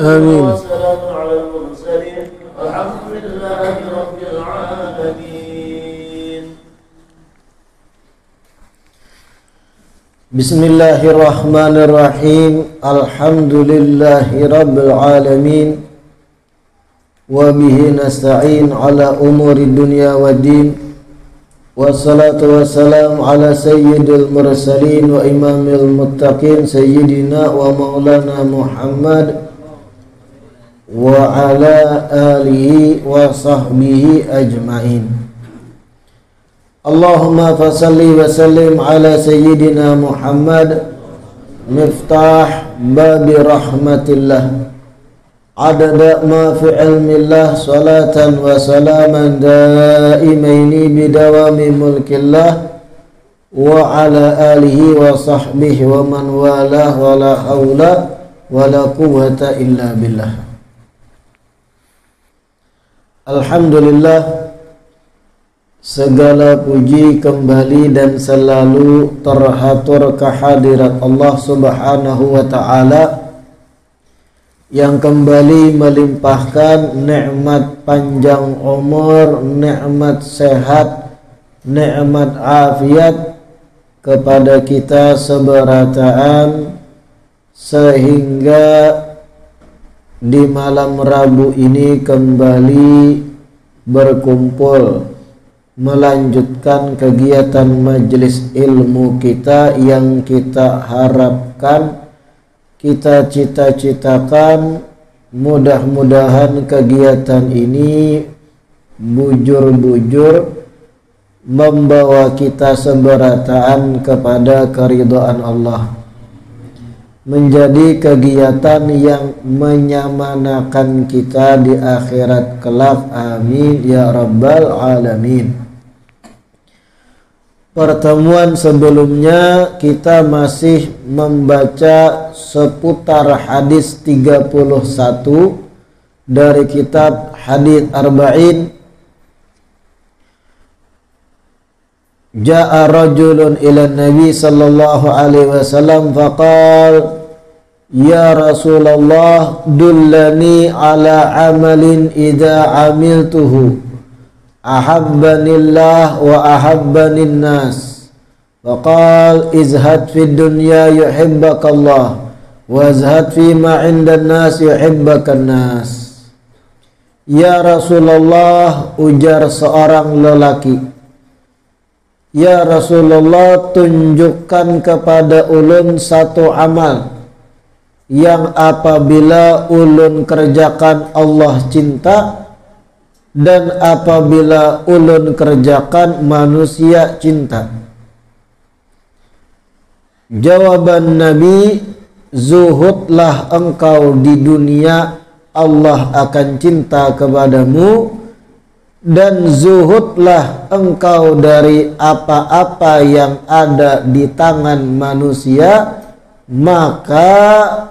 آمين. وسلام على المرسلين والحمد لله رب العالمين. بسم الله الرحمن الرحيم. الحمد لله رب العالمين وبه نستعين على أمور الدنيا والدين والصلاة والسلام على سيد المرسلين وإمام المتقين سيدنا ومولانا محمد وعلى آله وصحبه أجمعين. اللهم فصل وسلم على سيدنا محمد مفتاح باب رحمة الله عدد ما في علم الله صلاة وسلاما دائمين بدوام ملك الله وعلى آله وصحبه ومن والاه ولا حول ولا قوة إلا بالله. Alhamdulillah, segala puji kembali dan selalu terhatur kehadirat Allah Subhanahu wa Ta'ala yang kembali melimpahkan nikmat panjang umur, nikmat sehat, nikmat afiat kepada kita seberataan, sehingga di malam Rabu ini kembali berkumpul melanjutkan kegiatan majelis ilmu kita yang kita harapkan, kita cita-citakan. Mudah-mudahan kegiatan ini bujur-bujur membawa kita seberataan kepada keridhaan Allah, menjadi kegiatan yang menyamanakan kita di akhirat kelak. Amin ya rabbal alamin. Pertemuan sebelumnya kita masih membaca seputar hadis 31 dari kitab Hadits Arba'in. Ja'a rajulun ila Nabi sallallahu alaihi wasallam faqal ya Rasulullah dullani ala amalin idza amiltuhu ahabbanillah wa ahabbanin nas. Faqal izhad fid dunya yuhibbakallah wa izhad fi ma 'indan nas yuhibbakan nas. Ya Rasulullah, ujar seorang lelaki, ya Rasulullah, tunjukkan kepada ulun satu amal yang apabila ulun kerjakan Allah cinta, dan apabila ulun kerjakan manusia cinta. Jawaban Nabi, zuhudlah engkau di dunia, Allah akan cinta kepadamu, dan zuhudlah engkau dari apa-apa yang ada di tangan manusia, maka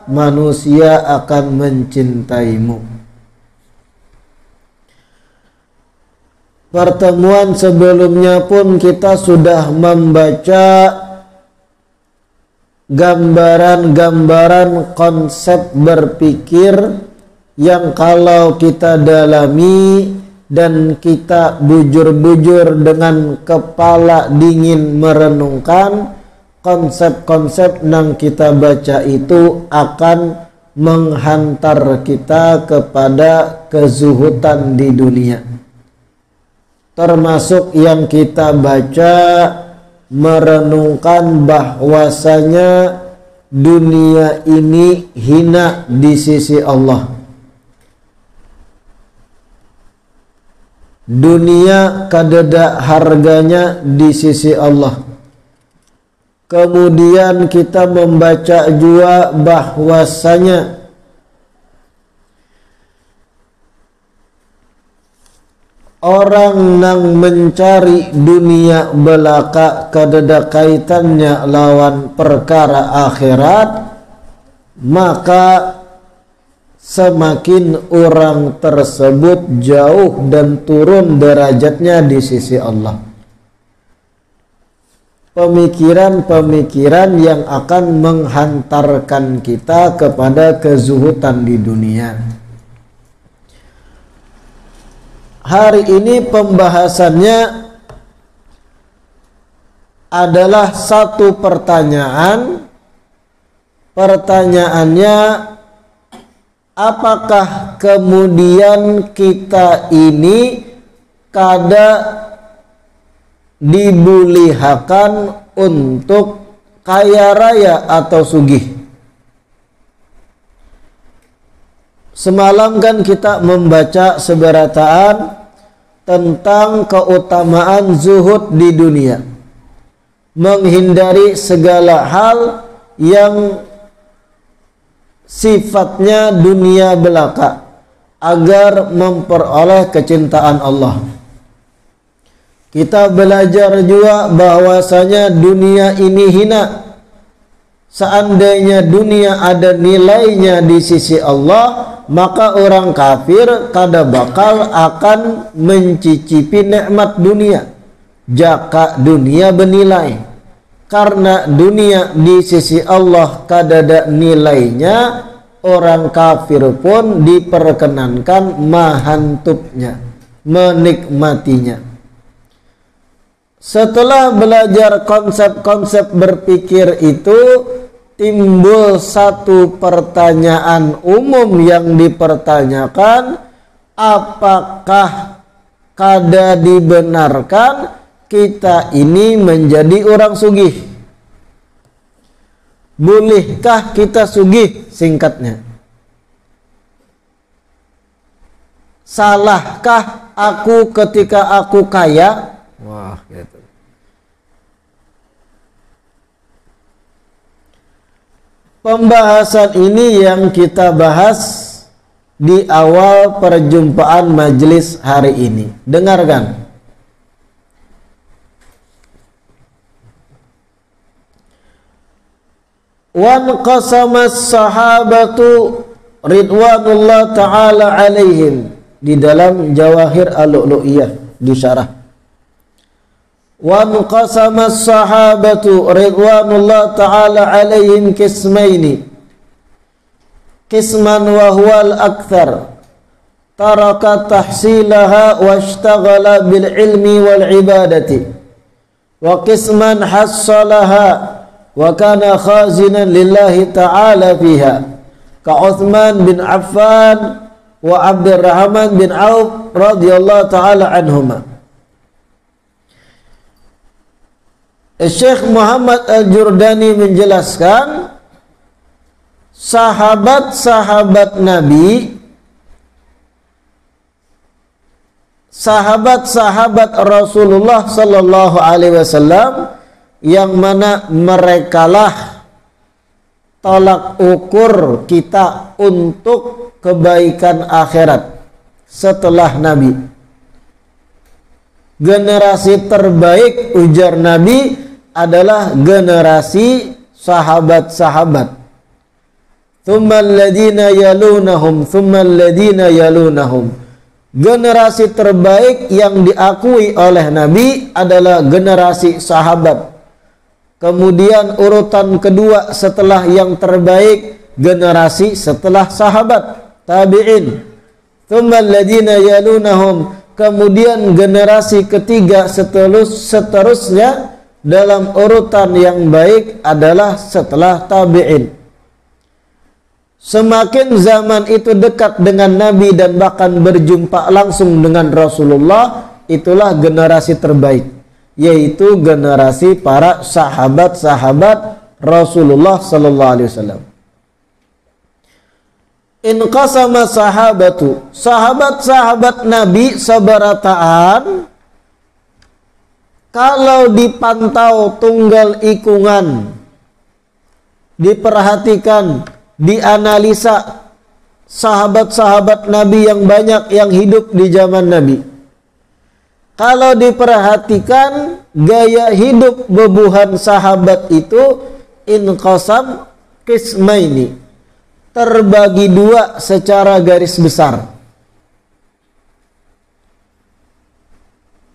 manusia akan mencintaimu. Pertemuan sebelumnya pun kita sudah membaca gambaran-gambaran konsep berpikir yang kalau kita dalami dan kita bujur-bujur dengan kepala dingin merenungkan, konsep-konsep yang kita baca itu akan menghantar kita kepada kezuhudan di dunia. Termasuk yang kita baca merenungkan bahwasanya dunia ini hina di sisi Allah. Dunia kadeda harganya di sisi Allah. Kemudian kita membaca juga bahwasanya orang yang mencari dunia belaka kadeda kaitannya lawan perkara akhirat, maka semakin orang tersebut jauh dan turun derajatnya di sisi Allah. Pemikiran-pemikiran yang akan menghantarkan kita kepada kezuhudan di dunia. Hari ini pembahasannya adalah satu pertanyaan. Pertanyaannya, apakah kemudian kita ini kada dibulihakan untuk kaya raya atau sugih? Semalam kan kita membaca seberataan tentang keutamaan zuhud di dunia, menghindari segala hal yang sifatnya dunia belaka agar memperoleh kecintaan Allah. Kita belajar juga bahwasanya dunia ini hina. Seandainya dunia ada nilainya di sisi Allah, maka orang kafir kada bakal akan mencicipi nikmat dunia. Jaka dunia bernilai. Karena dunia di sisi Allah kada ada nilainya, orang kafir pun diperkenankan mahantupnya, menikmatinya. Setelah belajar konsep-konsep berpikir itu, timbul satu pertanyaan umum yang dipertanyakan, apakah kada dibenarkan kita ini menjadi orang sugih? Bolehkah kita sugih? Singkatnya, salahkah aku ketika aku kaya? Wah, gitu. Pembahasan ini yang kita bahas di awal perjumpaan majelis hari ini. Dengarkan. Wan qasamas sahabatu ridwanullah ta'ala alaihim, di dalam Jawahir Al-Lu'lu'iyah di syarah. Wan qasamas sahabatu ridwanullah ta'ala alaihim qismaini, qisman wa huwal akthar taraka tahsilaha wa ishtaghala bil ilmi wal ibadati, wa qisman hassalaha wa kana khazinan lillahi ta'ala fiha, ka Uthman bin Affan wa Abdurrahman bin Auf radhiyallahu ta'ala anhuma. Syekh Muhammad Al-Jurdani menjelaskan, sahabat-sahabat Nabi, sahabat-sahabat Rasulullah sallallahu alaihi wasallam, yang mana merekalah tolak ukur kita untuk kebaikan akhirat setelah Nabi. Generasi terbaik, ujar Nabi, adalah generasi sahabat-sahabat. Tsummal ladina yalunahum, tsummal ladina yalunahum. Generasi terbaik yang diakui oleh Nabi adalah generasi sahabat. Kemudian urutan kedua setelah yang terbaik, generasi setelah sahabat, tabi'in. Tsummal ladina yalunahum. Kemudian generasi ketiga seterusnya dalam urutan yang baik adalah setelah tabi'in. Semakin zaman itu dekat dengan Nabi dan bahkan berjumpa langsung dengan Rasulullah, itulah generasi terbaik, yaitu generasi para sahabat-sahabat Rasulullah sallallahu alaihi wasallam. Inqasama sahabatu, sahabat-sahabat Nabi seberataan, kalau dipantau tunggal ikungan, diperhatikan, dianalisa sahabat-sahabat Nabi yang banyak yang hidup di zaman Nabi, kalau diperhatikan gaya hidup bebuhan sahabat itu inqasam qismaini, terbagi dua secara garis besar.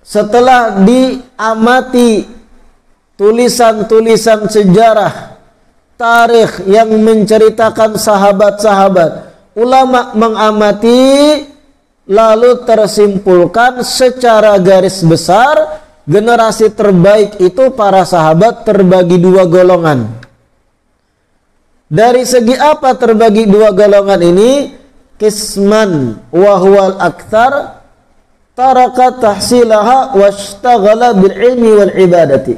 Setelah diamati tulisan-tulisan sejarah, tarikh yang menceritakan sahabat-sahabat, ulama mengamati, lalu tersimpulkan secara garis besar, generasi terbaik itu para sahabat terbagi dua golongan. Dari segi apa terbagi dua golongan ini? Qisman wa huwal aktsar taraka tahsilaha washtaghala bil ilmi wal ibadati.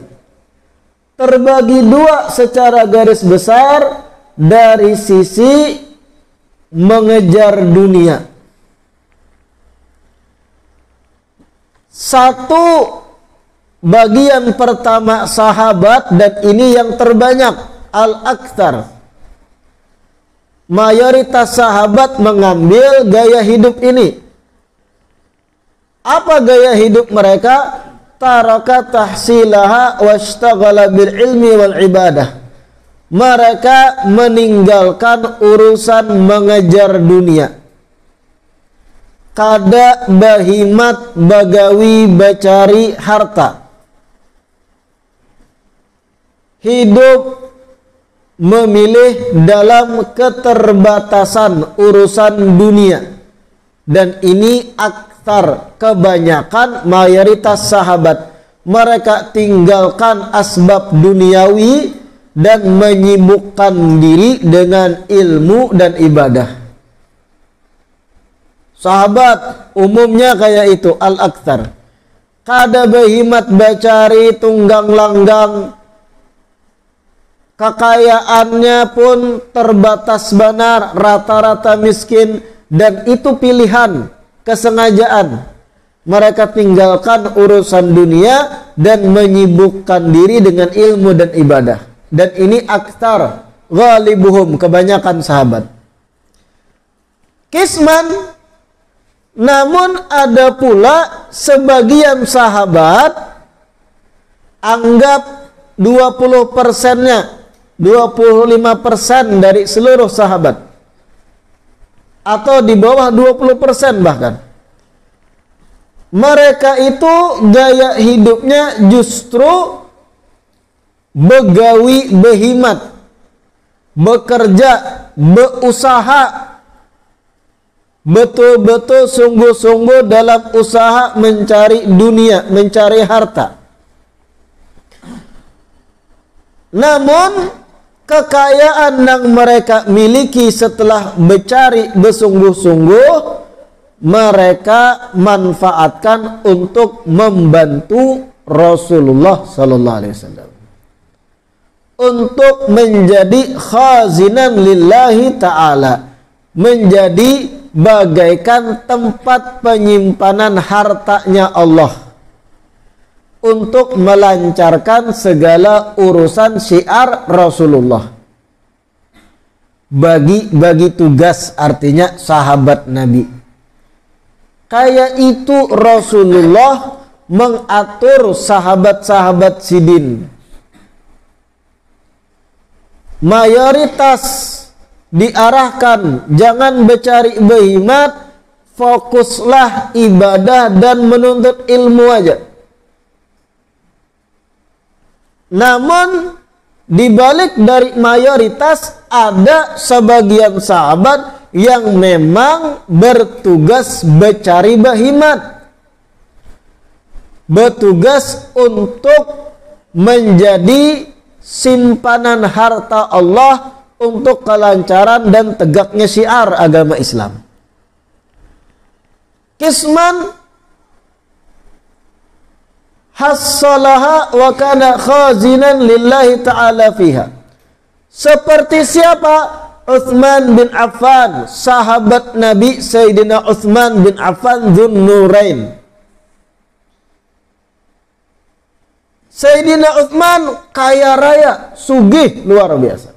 Terbagi dua secara garis besar dari sisi mengejar dunia. Satu bagian pertama sahabat, dan ini yang terbanyak, al-aktsar. Mayoritas sahabat mengambil gaya hidup ini. Apa gaya hidup mereka? Taraka tahsilaha washtaghala bil ilmi wal ibadah. Mereka meninggalkan urusan mengejar dunia. Kada bahimat bagawi bacari harta. Hidup memilih dalam keterbatasan urusan dunia. Dan ini kebanyakan mayoritas sahabat. Mereka tinggalkan asbab duniawi dan menyibukkan diri dengan ilmu dan ibadah. Sahabat umumnya kayak itu, al-aktsar. Kada behimat bacari tunggang langgang, kekayaannya pun terbatas benar, rata-rata miskin, dan itu pilihan, kesengajaan. Mereka tinggalkan urusan dunia dan menyibukkan diri dengan ilmu dan ibadah. Dan ini aktsar, ghalibuhum, kebanyakan sahabat. Qisman, namun ada pula sebagian sahabat, anggap 20%-nya, 25% dari seluruh sahabat, atau di bawah 20% bahkan. Mereka itu gaya hidupnya justru begawi behimat, bekerja, berusaha, betul-betul sungguh-sungguh dalam usaha mencari dunia, mencari harta. Namun kekayaan yang mereka miliki setelah mencari bersungguh-sungguh, mereka manfaatkan untuk membantu Rasulullah sallallahu alaihi wasallam, untuk menjadi khazinan lillahi ta'ala, menjadi bagaikan tempat penyimpanan hartanya Allah, untuk melancarkan segala urusan syiar Rasulullah. Bagi tugas, artinya sahabat Nabi. Kayak itu Rasulullah mengatur sahabat-sahabat sidin. Mayoritas diarahkan jangan mencari behimat, fokuslah ibadah dan menuntut ilmu aja. Namun dibalik dari mayoritas ada sebagian sahabat yang memang bertugas mencari bahimat, bertugas untuk menjadi simpanan harta Allah untuk kelancaran dan tegaknya syiar agama Islam. Qisman hassalaha wa kana khazinan lillahi ta'ala fiha. Seperti siapa? Utsman bin Affan, sahabat Nabi Sayyidina Utsman bin Affan Dzunnurain. Sayyidina Utsman kaya raya, sugih luar biasa.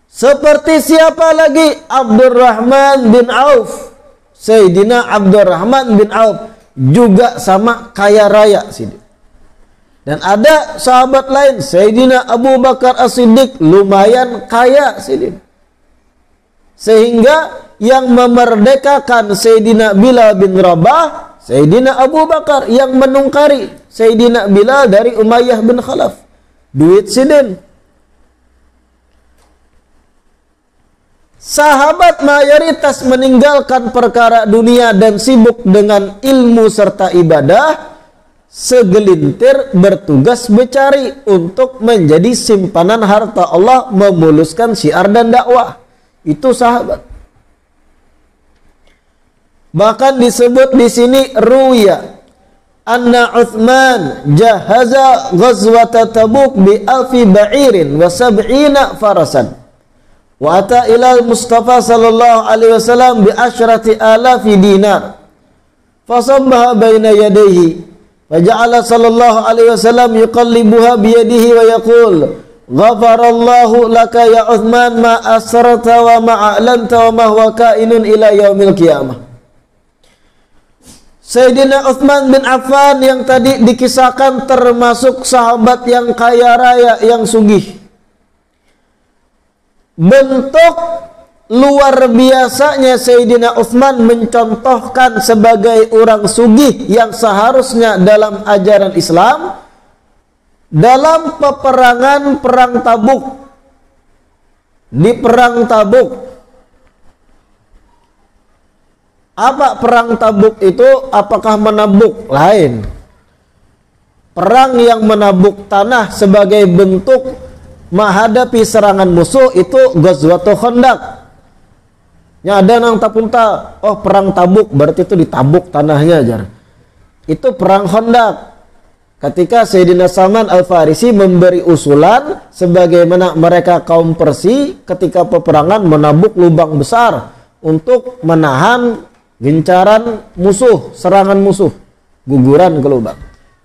Seperti siapa lagi? Abdurrahman bin Auf. Sayyidina Abdurrahman bin Auf juga sama kaya raya sini. Dan ada sahabat lain, Sayyidina Abu Bakar As-Siddiq, lumayan kaya sini. Sehingga yang memerdekakan Sayyidina Bilal bin Rabah, Sayyidina Abu Bakar, yang menungkari Sayyidina Bilal dari Umayyah bin Khalaf. Duit sidin. Sahabat mayoritas meninggalkan perkara dunia dan sibuk dengan ilmu serta ibadah. Segelintir bertugas mencari untuk menjadi simpanan harta Allah, memuluskan syiar dan dakwah. Itu sahabat. Bahkan disebut di sini ruya anna Uthman jahaza ghazwata Tabuk bi alfi ba'irin wa sab'ina farasan. Wa ata ila Mustafa sallallahu alaihi wasallam bi asyrati alafi dinar. Fasabbaha baina yadayhi. Faja'ala sallallahu alaihi wasallam yuqallibuha bi yadihi wa yaqul ghafarallahu laka ya Uthman ma asrarta wa ma a'lanta wa ma huwa kainun ila yaumil qiyamah. Sayyidina Uthman bin Affan yang tadi dikisahkan termasuk sahabat yang kaya raya, yang sugih. Bentuk luar biasanya Sayyidina Uthman mencontohkan sebagai orang sugih yang seharusnya dalam ajaran Islam dalam peperangan Perang Tabuk. Di Perang Tabuk, apa Perang Tabuk itu? Apakah menabuk? Lain. Perang yang menabuk tanah sebagai bentuk menghadapi serangan musuh itu Ghazwatul Khandaq. Ya, ada nang tapunta, oh Perang Tabuk berarti itu ditabuk tanahnya aja. Itu Perang Khandaq. Ketika Sayyidina Salman Al-Farisi memberi usulan sebagaimana mereka kaum Persia ketika peperangan menabuk lubang besar untuk menahan gencaran musuh, serangan musuh, guguran ke lubang.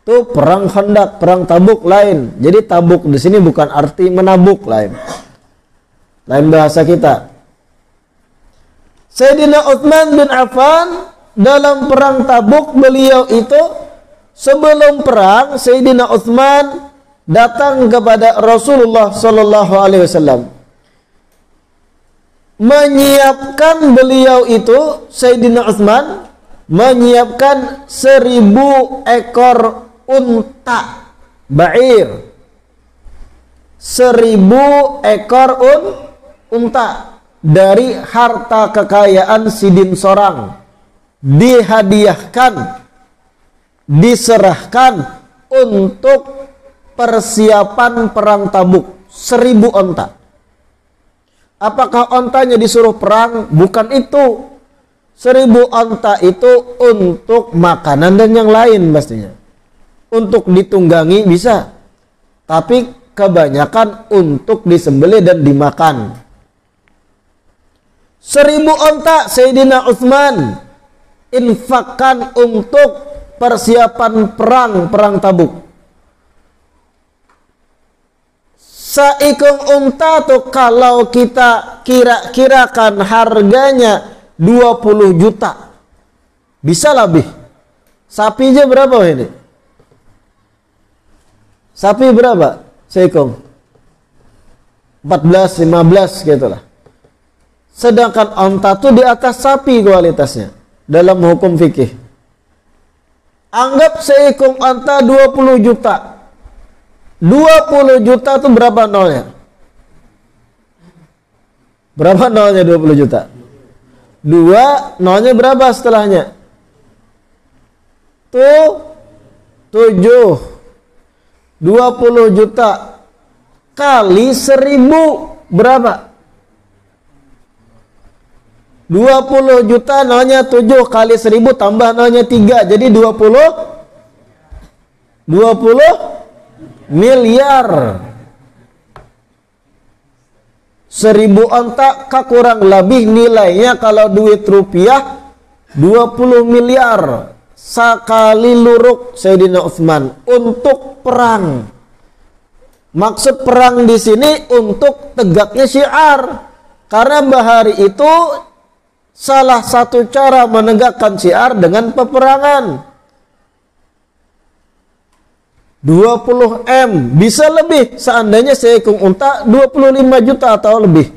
Itu Perang Khandaq, Perang Tabuk lain. Jadi tabuk di sini bukan arti menabuk, lain. Lain bahasa kita. Sayyidina Uthman bin Affan dalam Perang Tabuk, beliau itu sebelum perang, Sayyidina Uthman datang kepada Rasulullah sallallahu alaihi wasallam. Menyiapkan beliau itu, Sayyidina Uthman menyiapkan 1000 ekor unta ba'ir. 1000 ekor unta dari harta kekayaan Sidin Sorang, dihadiahkan, diserahkan untuk persiapan Perang Tabuk. 1000 onta. Apakah ontanya disuruh perang? Bukan itu. 1000 onta itu untuk makanan dan yang lain pastinya. Untuk ditunggangi bisa, tapi kebanyakan untuk disembelih dan dimakan. 1000 onta Sayyidina Uthman infakkan untuk persiapan Perang Tabuk. Seikung unta tuh kalau kita kira-kirakan harganya 20 juta. Bisa lebih. Sapi aja berapa ini? Sapi berapa? Seikung 14, 15 gitu lah. Sedangkan onta tuh di atas sapi kualitasnya dalam hukum fikih. Anggap seekor onta 20 juta. 20 juta itu berapa nolnya? Berapa nolnya 20 juta? 2, nolnya berapa setelahnya? Tuh 7. 20 juta kali 1000 berapa? 20 juta nolnya 7 kali 1000 tambah nolnya 3. Jadi 20 miliar. 1000 onta kurang lebih nilainya kalau duit rupiah 20 miliar. Sekali luruk Sayyidina Uthman untuk perang. Maksud perang di sini untuk tegaknya syiar. Karena bahari itu salah satu cara menegakkan syiar dengan peperangan. 20 M, bisa lebih seandainya seekor unta 25 juta atau lebih.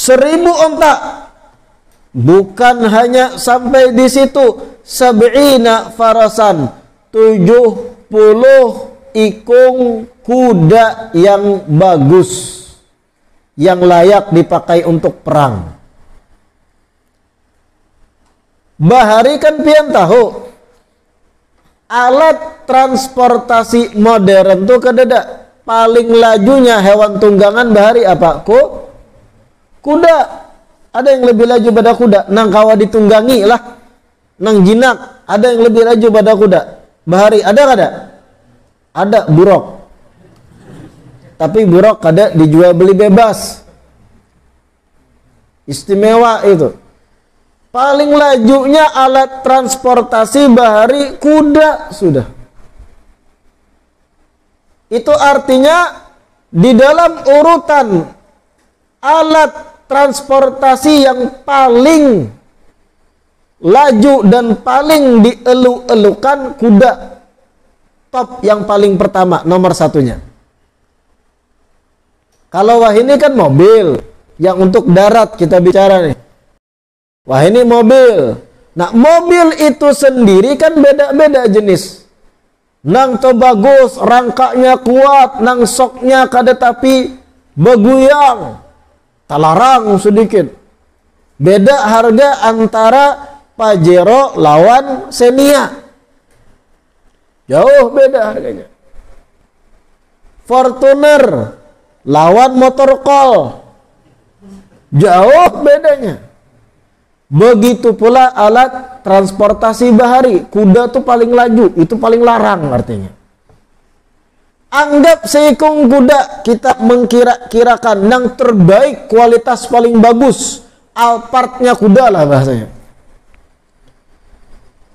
1000 onta. Bukan hanya sampai di situ, sab'ina farasan, 70 ikung kuda yang bagus, yang layak dipakai untuk perang. Bahari kan pian tahu, alat transportasi modern tuh kadada paling lajunya hewan tunggangan bahari apa? Kuda. Ada yang lebih laju pada kuda, nang kawa ditunggangi lah, nang jinak. Ada yang lebih laju pada kuda. Bahari ada kada? Ada buruk. Tapi buruk kada dijual beli bebas. Istimewa itu. Paling lajunya alat transportasi bahari kuda sudah. Itu artinya di dalam urutan alat transportasi yang paling laju dan paling dielu-elukan, kuda top yang paling pertama, nomor satunya. Kalau wah ini kan mobil yang untuk darat kita bicara nih. Wah ini mobil. Nah mobil itu sendiri kan beda-beda jenis. Nang to bagus, rangkanya kuat, nang soknya kada tapi beguyang. Talarang sedikit. Beda harga antara Pajero lawan Xenia. Jauh beda harganya. Fortuner lawan motor Call. Jauh bedanya. Begitu pula alat transportasi bahari. Kuda tuh paling laju, itu paling larang artinya. Anggap seekor kuda kita mengkira-kirakan yang terbaik, kualitas paling bagus, Alphardnya kuda lah bahasanya.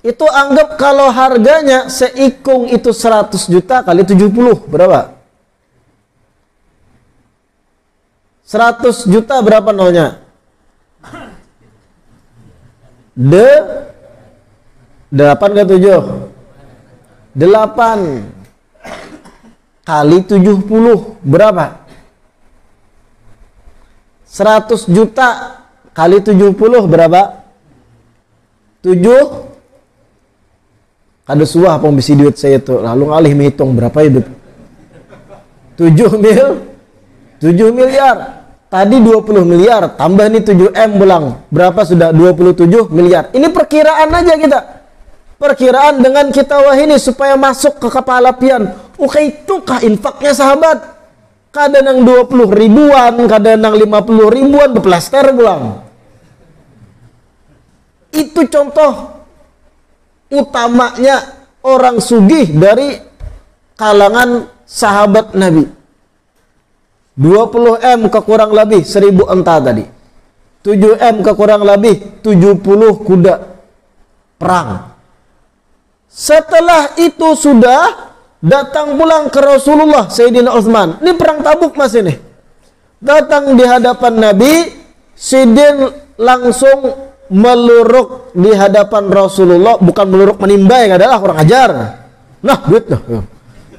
Itu anggap kalau harganya seikung itu 100 juta kali 70 berapa? 100 juta berapa nolnya? 8 ke 7? 8 kali 70 berapa? 100 juta kali 70 berapa? 7. Kada suah pun bisi duit saya itu. Lalu ngalih menghitung berapa hidup. 7 miliar. Tadi 20 miliar, tambah nih 7M bulang. Berapa sudah? 27 miliar. Ini perkiraan aja kita. Perkiraan dengan kita wah ini supaya masuk ke kepala pian. Itukah infaknya sahabat? Kadang yang 20 ribuan, kadang yang 50 ribuan, berplaster pulang. Itu contoh utamanya orang sugih dari kalangan sahabat Nabi. 20M ke kurang lebih 1000 unta tadi. 7M ke kurang lebih 70 kuda perang. Setelah itu sudah datang pulang ke Rasulullah Sayyidina Utsman. Ini perang Tabuk mas ini. Datang di hadapan Nabi, Sidin langsung meluruk di hadapan Rasulullah, bukan meluruk menimba yang adalah kurang ajar. Nah, gitu.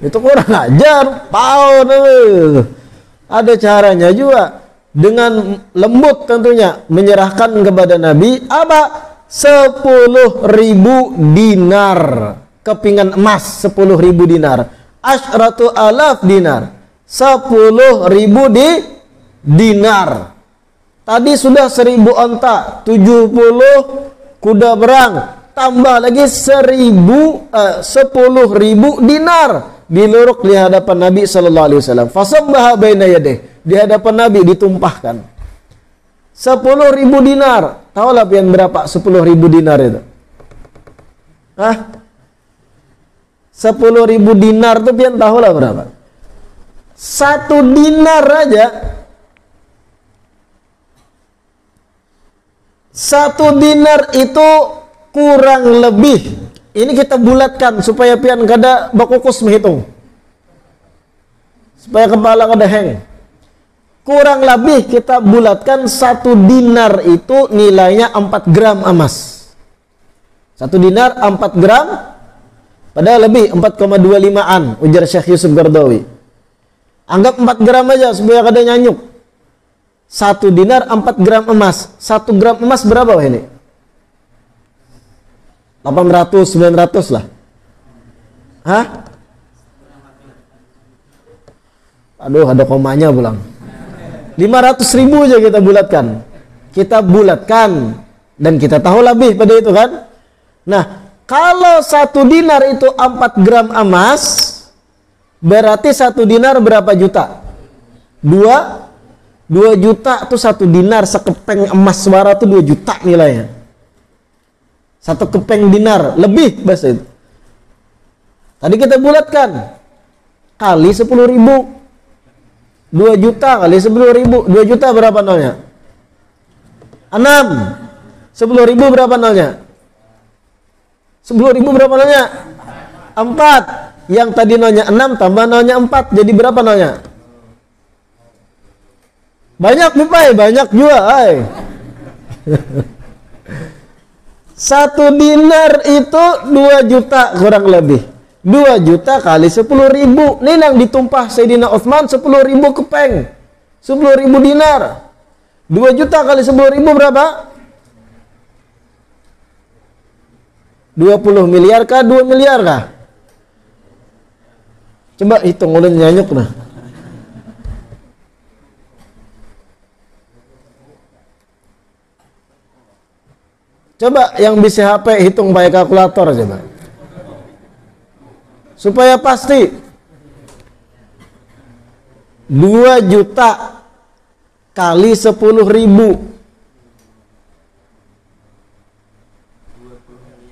Itu kurang ajar. Pau. Ada caranya juga dengan lembut tentunya menyerahkan kepada Nabi apa? 10.000 dinar, kepingan emas 10.000 dinar, asyratu alaf dinar, 10.000 dinar. Tadi sudah 1000 onta, 70 kuda berang, tambah lagi 10.000 dinar diluruk di hadapan Nabi sallallahu alaihi wasallam. Fasabbaha baina yadayhi, di hadapan Nabi ditumpahkan. 10.000 dinar. Tahu lah pian berapa 10.000 dinar itu? Hah? 10.000 dinar tuh pian tahu lah berapa? 1 dinar aja. 1 dinar itu kurang lebih, ini kita bulatkan supaya pian kada bakukus menghitung, supaya kepala kada hang. Kurang lebih kita bulatkan 1 dinar itu nilainya 4 gram emas. 1 dinar 4 gram, padahal lebih 4,25an ujar Syekh Yusuf Qaradawi. Anggap 4 gram aja supaya kada nyanyuk. 1 dinar 4 gram emas. 1 gram emas berapa wah ini? 800, 900 lah. Hah? Aduh, ada komanya pulang. 500.000 aja kita bulatkan. Kita bulatkan. Dan kita tahu lebih pada itu kan. Nah, kalau 1 dinar itu 4 gram emas, berarti 1 dinar berapa juta? 2 juta tuh 1 dinar, sekepeng emas suara tuh 2 juta nilainya. 1 kepeng dinar, lebih bahasa itu. Tadi kita bulatkan. Kali 10.000. 2 juta kali 10.000. 2 juta berapa nolnya? 6. 10.000 berapa nolnya? 10.000 berapa nolnya? 4. Yang tadi nolnya 6 tambah nolnya 4. Jadi berapa nolnya? Banyak Pipai, banyak juga. 1 dinar itu 2 juta kurang lebih. 2 juta kali 10.000. Ini yang ditumpah Sayyidina Utsman 10.000 kepeng. 10.000 dinar. 2 juta kali 10.000 berapa? 20 miliar kah? 2 miliar kah? Coba hitung ulun nyanyuk nah. Coba yang bisa HP hitung pakai kalkulator coba. Supaya pasti. 2 juta kali 10.000.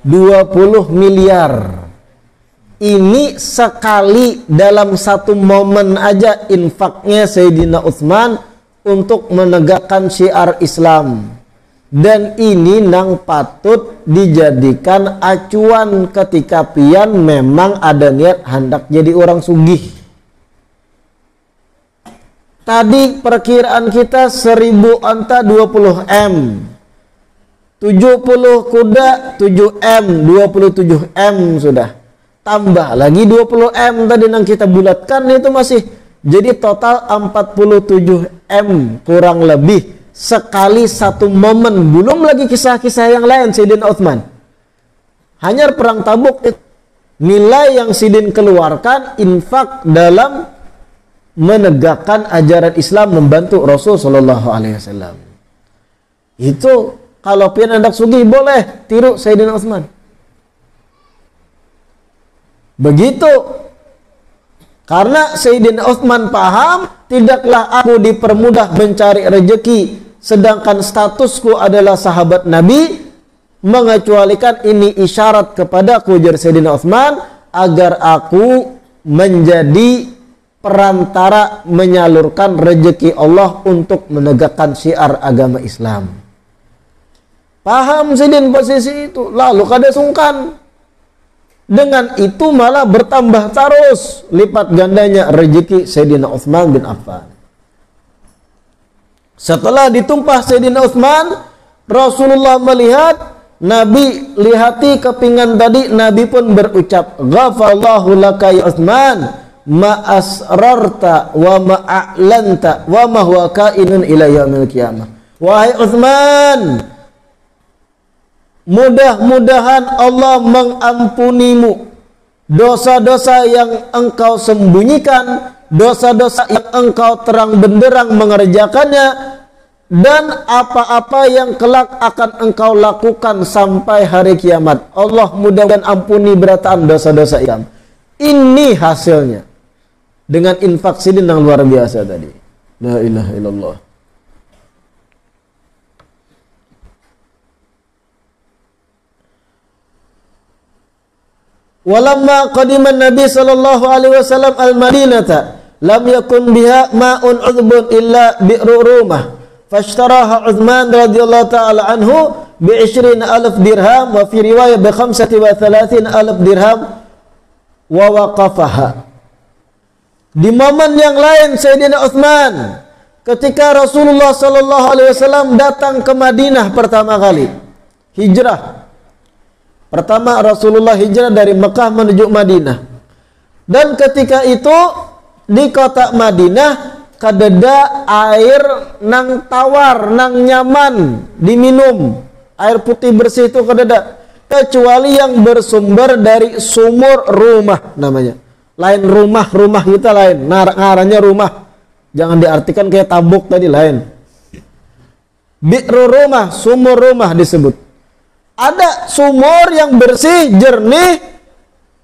20 miliar. Ini sekali dalam satu momen aja infaknya Sayyidina Utsman untuk menegakkan syiar Islam. Dan ini nang patut dijadikan acuan ketika pian memang ada niat hendak jadi orang sugih. Tadi perkiraan kita 1000 onta 20 M. 70 kuda 7 M, 27 M sudah. Tambah lagi 20 M tadi yang kita bulatkan itu masih jadi total 47 M kurang lebih sekali satu momen. Belum lagi kisah-kisah yang lain Sayyidina Utsman. Hanya perang Tabuk itu nilai yang Sidin keluarkan infak dalam menegakkan ajaran Islam, membantu Rasul sallallahu alaihi wasallam. Itu kalau pian hendak sugih boleh tiru Sayyidina Utsman. Begitu. Karena Sayyidina Utsman paham, tidaklah aku dipermudah mencari rezeki sedangkan statusku adalah sahabat Nabi, mengecualikan ini isyarat kepadaku, ujar Sayyidina Utsman, agar aku menjadi perantara menyalurkan rezeki Allah untuk menegakkan syiar agama Islam. Paham Sidin posisi itu, lalu kada sungkan. Dengan itu malah bertambah terus lipat gandanya rezeki Sayyidina Utsman bin Affan. Setelah ditumpah Sayyidina Utsman, Rasulullah melihat, Nabi lihati kepingan tadi, Nabi pun berucap, "Ghafarallahu laka ya Utsman, ma asrarta wa ma a'lanta wa ma huwa kainun ila yaumil qiyamah." Wahai Utsman, mudah-mudahan Allah mengampunimu dosa-dosa yang engkau sembunyikan, dosa-dosa yang engkau terang benderang mengerjakannya, dan apa-apa yang kelak akan engkau lakukan sampai hari kiamat. Allah mudah-mudahan ampuni berataan dosa-dosa itu. Ini hasilnya dengan infak Sidin yang luar biasa tadi. La ilaha illallah. Walamma qadima Nabi sallallahu alaihi wasallam al-Madinata lam yakun biha ma'un udbun illa bi'ru rumah fashtaraha Utsman radhiyallahu ta'ala anhu bi 20,000 dirham wa fi riwayah bi 35,000 dirham wa waqafaha. Di momen yang lain Sayyidina Utsman ketika Rasulullah sallallahu alaihi wasallam datang ke Madinah pertama kali hijrah. Pertama Rasulullah hijrah dari Mekah menuju Madinah. Dan ketika itu di kota Madinah kadeda air nang tawar, nang nyaman diminum. Air putih bersih itu kadeda, kecuali yang bersumber dari sumur rumah namanya. Lain rumah kita lain, ngarannya rumah. Jangan diartikan kayak tabuk tadi, lain. Bi'ru rumah, sumur rumah disebut. Ada sumur yang bersih, jernih,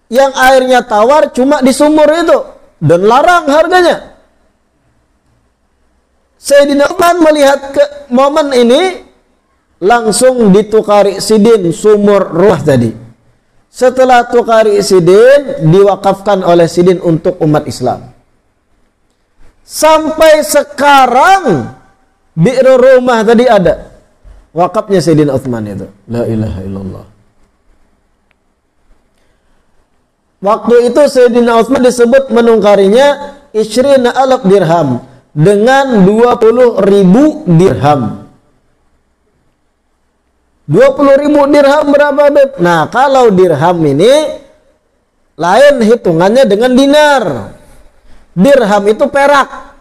yang airnya tawar cuma di sumur itu, dan larang harganya. Sayyidina Utsman melihat ke momen ini, langsung ditukari sidin sumur rumah tadi. Setelah tukari sidin, diwakafkan oleh sidin untuk umat Islam. Sampai sekarang bi'ru rumah tadi ada. Wakafnya Sayyidina Utsman itu. La ilaha illallah. Waktu itu Sayyidina Utsman disebut menungkarinya 20.000 dirham. Dengan 20.000 dirham. 20.000 dirham berapa, Beb? Nah, kalau dirham ini lain hitungannya dengan dinar. Dirham itu perak.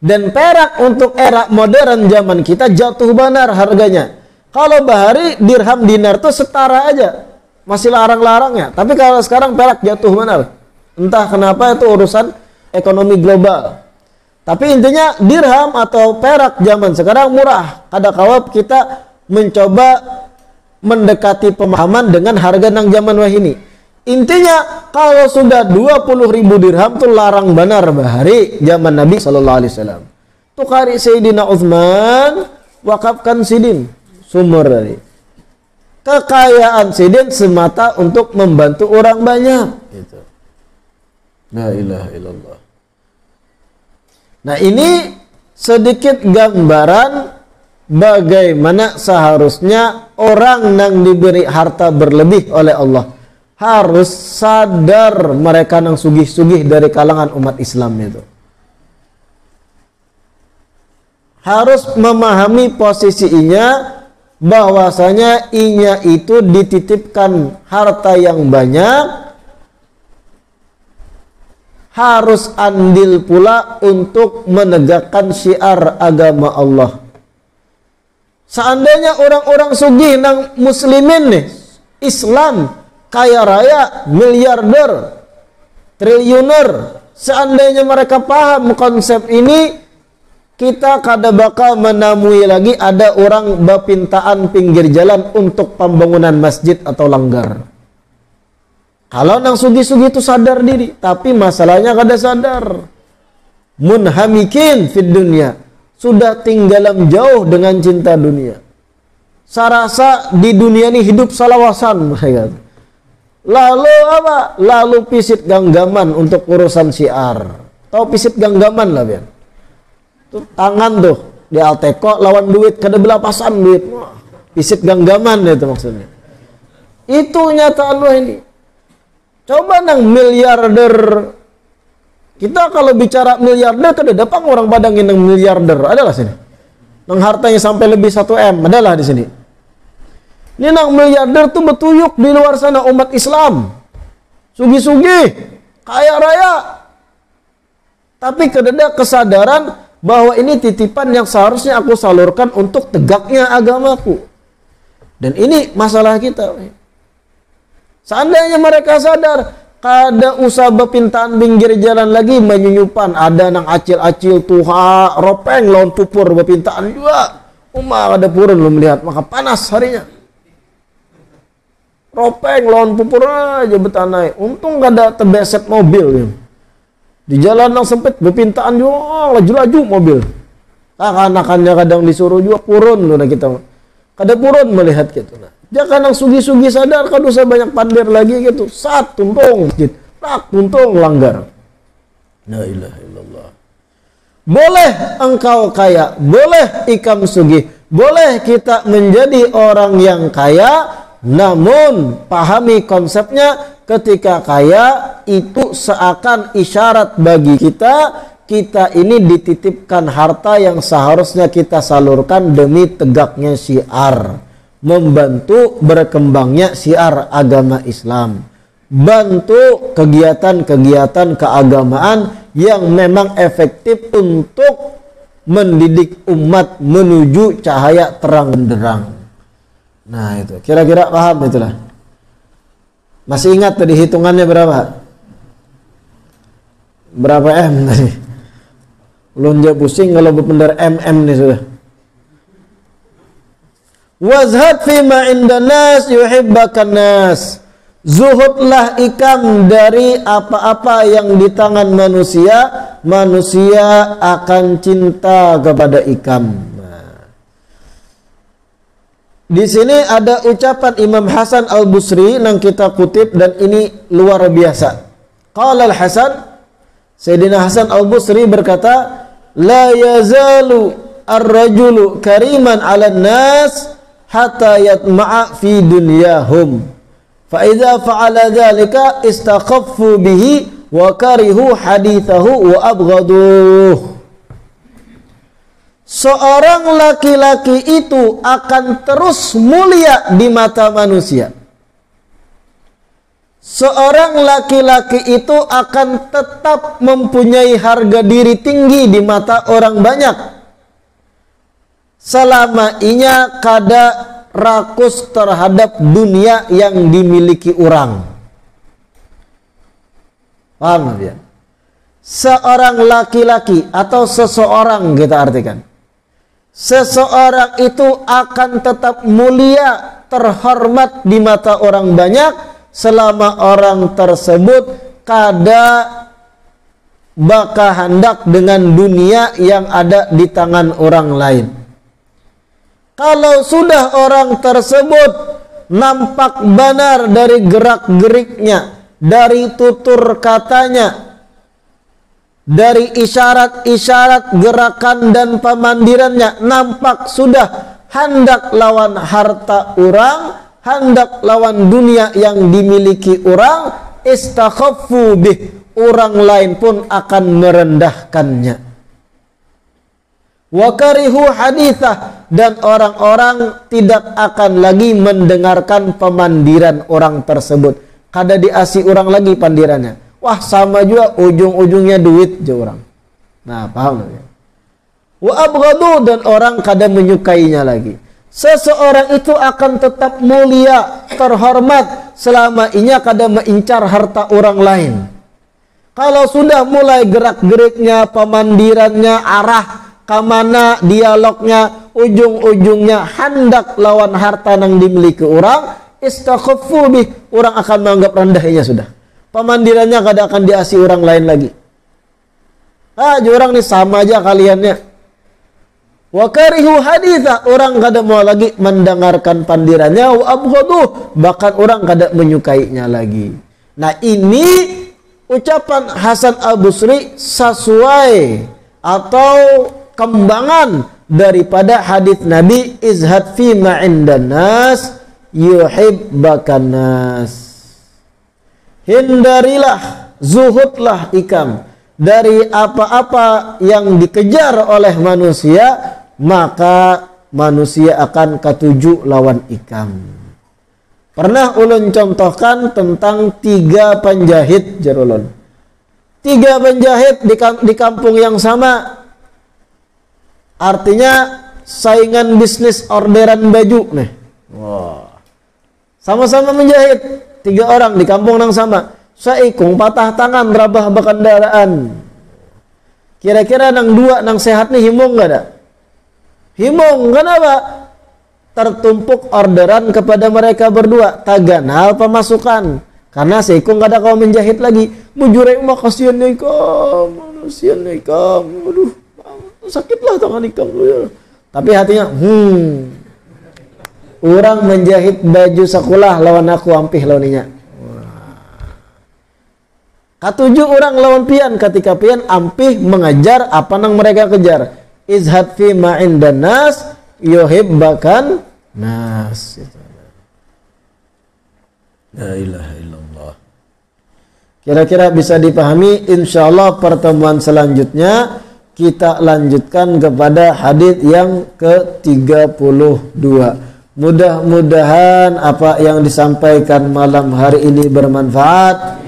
Dan perak untuk era modern zaman kita jatuh benar harganya. Kalau bahari dirham dinar itu setara aja. Masih larang-larangnya. Tapi kalau sekarang perak jatuh benar. Entah kenapa, itu urusan ekonomi global. Tapi intinya dirham atau perak zaman sekarang murah. Kadang-kadang kita mencoba mendekati pemahaman dengan harga nang zaman wah ini. Intinya kalau sudah 20.000 dirham tuh larang benar bahari zaman Nabi SAW. Tukari Sayyidina Utsman, wakafkan sidin sumur tadi. Kekayaan sidin semata untuk membantu orang banyak. Gitu. La ilaha illallah. Nah, ini sedikit gambaran bagaimana seharusnya orang yang diberi harta berlebih oleh Allah harus sadar mereka nang sugih-sugih dari kalangan umat Islam itu. Harus memahami posisinya bahwasanya inya itu dititipkan harta yang banyak, harus andil pula untuk menegakkan syiar agama Allah. Seandainya orang-orang sugih nang muslimin nih, Islam, kaya raya, miliarder, triliuner, seandainya mereka paham konsep ini, kita kada bakal menemui lagi ada orang bapintaan pinggir jalan untuk pembangunan masjid atau langgar. Kalau nang sugi-sugi itu sadar diri, tapi masalahnya kada sadar. Munhamikin fid dunya, sudah tinggalan jauh dengan cinta dunia. Sarasa di dunia ini hidup salawasan mereka. Lalu apa? Lalu pisit ganggaman untuk urusan syiar. Tahu pisit ganggaman lah, Bian? Tuh tangan tuh di Alteko lawan duit, kada belapasan duit. Pisit ganggaman itu maksudnya. Itu nyata Allah ini. Coba nang miliarder. Kita kalau bicara miliarder kada dapat orang badangin nang miliarder. Adalah sini. Nang hartanya sampai lebih 1 M adalah di sini. Ini nang miliarder tuh betuyuk di luar sana umat Islam. Sugi-sugi, kaya raya. Tapi kededa kesadaran bahwa ini titipan yang seharusnya aku salurkan untuk tegaknya agamaku. Dan ini masalah kita. Seandainya mereka sadar, kada usah bepintaan pinggir jalan lagi menyunyupan. Ada nang acil-acil tuha, ropeng lawan pupur bepintaan juga. Umar ada purun lu melihat, maka panas harinya. Ropeng lawan pupur aja betanai. Untung kada terbeset mobil. Di jalan yang sempit bepintaan juga laju-laju mobil. Anak-anaknya kadang disuruh juga purun lu nah kita. Kada purun melihat gitu nah. Jangan nang sugi-sugi sadar kada usah banyak pandir lagi gitu. Sat tuntung masjid, tak tuntung langgar. La ilaha illallah. Boleh engkau kaya, boleh ikam sugih, boleh kita menjadi orang yang kaya, namun pahami konsepnya ketika kaya itu seakan isyarat bagi kita ini dititipkan harta yang seharusnya kita salurkan demi tegaknya syiar, membantu berkembangnya syiar agama Islam, bantu kegiatan-kegiatan keagamaan yang memang efektif untuk mendidik umat menuju cahaya terang benderang. Nah itu, kira-kira paham itulah. Masih ingat tadi hitungannya berapa? Berapa M tadi? Belum dia pusing kalau bener MM nih sudah. Wazhad fima indan nas yuhibbakan nas. Zuhudlah ikam dari apa-apa yang di tangan manusia, manusia akan cinta kepada ikam. Nah. Di sini ada ucapan Imam Hasan Al-Basri yang kita kutip dan ini luar biasa. Qala Al-Hasan, Sayyidina Hasan Al-Basri berkata, la yazalu ar-rajulu kariman 'alan nas hatta yatma'a fi dunyahum. Fa idza fa'ala dzalika istakhaffu bihi wa karihu hadithahu wa abghaduh. Seorang laki-laki itu akan terus mulia di mata manusia. Seorang laki-laki itu akan tetap mempunyai harga diri tinggi di mata orang banyak selama inya kada rakus terhadap dunia yang dimiliki orang. Paham ya? Seorang laki-laki atau seseorang kita artikan. Seseorang itu akan tetap mulia, terhormat di mata orang banyak selama orang tersebut kada bakal hendak dengan dunia yang ada di tangan orang lain. Kalau sudah orang tersebut nampak benar dari gerak-geriknya, dari tutur katanya, dari isyarat-isyarat gerakan dan pemandirannya, nampak sudah hendak lawan harta orang, hendak lawan dunia yang dimiliki orang, istakhaffu bih, orang lain pun akan merendahkannya. Wa karihu hadithah, dan orang-orang tidak akan lagi mendengarkan pemandiran orang tersebut. Kada diasi orang lagi pandirannya. Wah sama juga ujung-ujungnya duit je orang. Nah paham ya? Wa abghadu, dan orang kada menyukainya lagi. Seseorang itu akan tetap mulia, terhormat selama ia kada mengincar harta orang lain. Kalau sudah mulai gerak-geriknya, pemandirannya, arah kemana dialognya, ujung-ujungnya hendak lawan harta yang dimiliki orang, istakhaffu bih, orang akan menganggap rendahnya sudah. Pemandirannya kada akan diasi orang lain lagi. Orang ni sama aja kaliannya. Wa karihu haditha, orang kada mau lagi mendengarkan pandirannya. Wa abghadu, bahkan orang kada menyukainya lagi. Nah ini ucapan Hasan Al-Basri sesuai atau kembangan daripada hadis Nabi, izhad fi ma indan nas yuhibbakan nas. Hindarilah, zuhudlah ikam dari apa-apa yang dikejar oleh manusia, maka manusia akan katuju lawan ikam. Pernah ulun contohkan tentang 3 penjahit jarulun. 3 penjahit di kampung yang sama. Artinya saingan bisnis orderan baju nih. Wah. Sama-sama menjahit, 3 orang di kampung yang sama. Saikung patah tangan rabah berkendaraan. Kira-kira nang 2 nang sehat nih himung gak ada? Himung, kenapa? Tertumpuk orderan kepada mereka berdua, taganal pemasukan. Karena saikung gak ada kau menjahit lagi. Mujurek mah kasihan nih kamu, kasihan nih kamu. Aduh. Sakitlah tangan ikam ya. Tapi hatinya orang menjahit baju sekolah lawan aku ampih lawannya. Katujuh orang lawan pian, ketika pian ampih mengajar apa nang mereka kejar. Izhad fi ma indan nas yuhibbakan nas. La ilaha illallah. Kira-kira bisa dipahami. Insyaallah pertemuan selanjutnya kita lanjutkan kepada hadis yang ke-32. Mudah-mudahan apa yang disampaikan malam hari ini bermanfaat.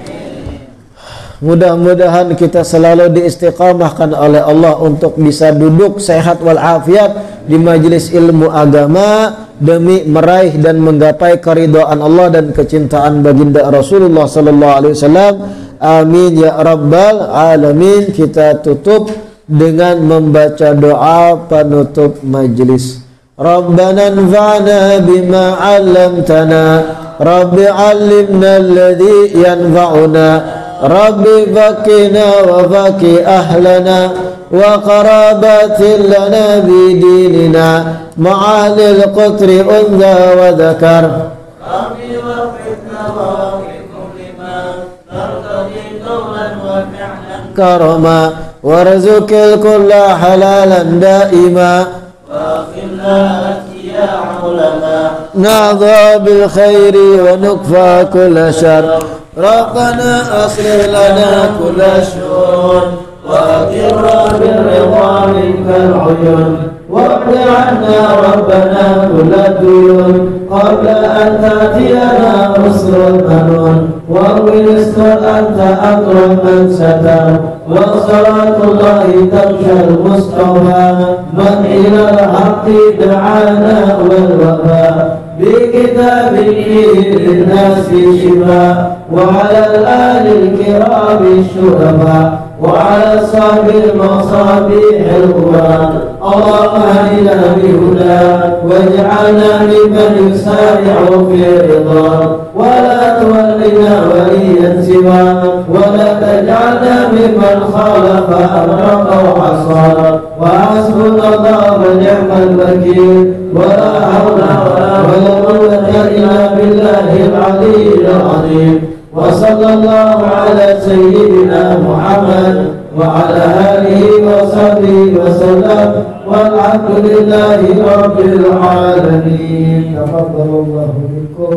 Mudah-mudahan kita selalu diistiqamahkan oleh Allah untuk bisa duduk sehat walafiat di majelis ilmu agama demi meraih dan menggapai keridhaan Allah dan kecintaan baginda Rasulullah sallallahu alaihi wasallam. Amin ya rabbal alamin. Kita tutup dengan membaca doa penutup majelis. Rabbana anfa'na bima 'allamtana, Rabbi 'allimna alladhi yanfa'una, Rabbi fakina wa faki ahlana wa qarabatin lana bidinina ma'alil qutri unza wa dhakar. Rabbi wafiqna wa wafiqum lima tartadi qawlan wa fi'lan karama warzuqil kulla halalan daima wa qilla ya ulama nadha bil khairi wa nukfa kulla syar. Rabbana aslih lana kulla syurun wa aqirra bil ridha minkal uyun waqdi 'anna rabbana kulla duyun qabla an ta'tiyana rusulun manun wa rizqan anta akram man satar wa salatullahi tamshal mustafa man ilal haqqi da'ana wal wafa بكتاب فيه للناس شفاء وعلى الآل الكرام الشرفاء وعلى صاحب المصابيح القرآن. اللهم اهدنا بهدى واجعلنا ممن يسارع في الرضا ولا تولنا وليا سواه ولا تجعلنا ممن خالف أمرك وعصى. وحسبنا الله ونعم الوكيل ولا حول ولا قوة إلا بالله العلي العظيم. وصلى الله على سيدنا محمد وعلى آله وصحبه وسلم والحمد لله رب العالمين. تفضل الله منكم.